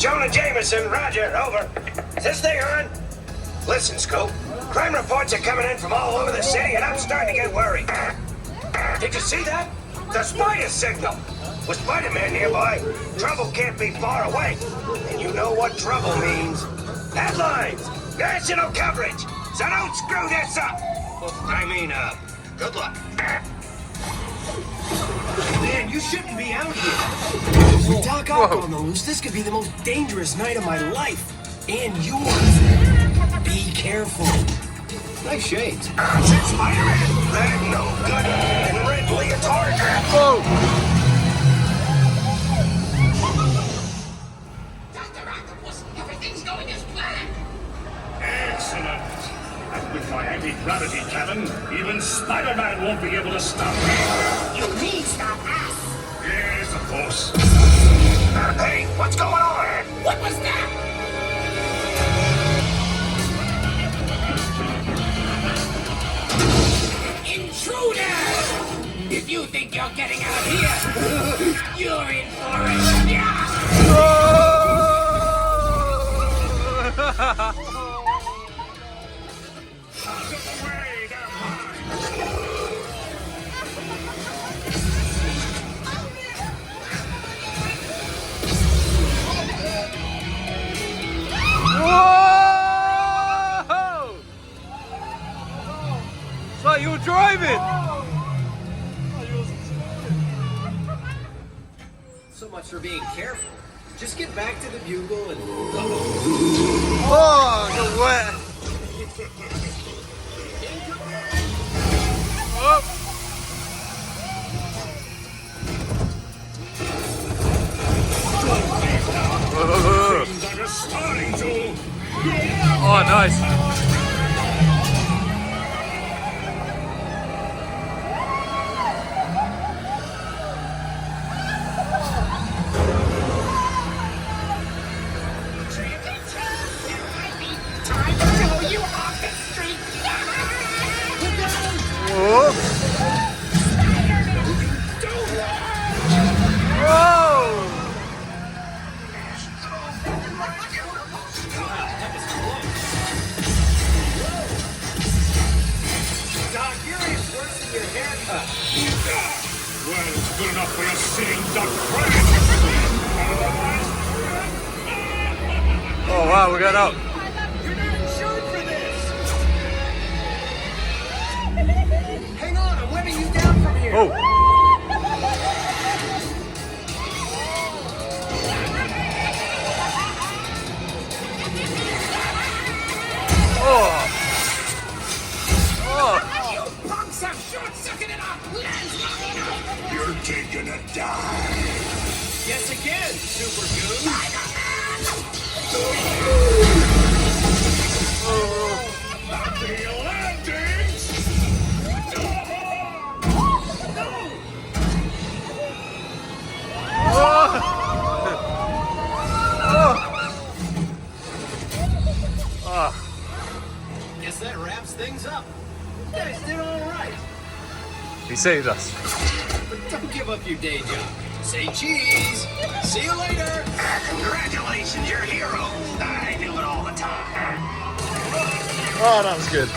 Jonah Jameson, roger, over. Is this thing on? Listen, Scoop, crime reports are coming in from all over the city and I'm starting to get worried. Did you see that? The spider signal! With Spider-Man nearby, trouble can't be far away. And you know what trouble means. Headlines! National coverage! So don't screw this up! Good luck. Man, you shouldn't be out here. With Doc Ock on the loose, this could be the most dangerous night of my life. And yours. Be careful. Nice shades. It's Spider-Man! That no good in red leotard! Whoa! Dr. Octopus, everything's going as planned. Excellent. And with my anti-gravity cannon, even Spider-Man won't be able to stop me. You mean stop us? Yes, of course. Hey, what's going on? What was that? Intruder! If you think you're getting out of here, you're in for it. Yeah! Out of the way, they're mine. Whoa! It's like you were driving. So much for being careful. Just get back to the bugle and... Oh, you're wet. Oh. Things are just starting to. Oh, nice. Time to show you off the street. Whoa. Whoa. Doc, you're even worse than your haircut. Well, it's good enough for your sitting duck friend. Oh, wow, we got out. You're not insured for this. Hang on, I'm letting you down from here. Oh. Oh. Oh. You punks have short-circuited our plans long enough. You're taking a dive. Yes, again, Super Goon. The landings. Guess that wraps things up. You guys did all right. He saved us. But don't give up your day job. Say cheese. See you later. Congratulations, you're a hero. I do it all the time. Oh, that was good.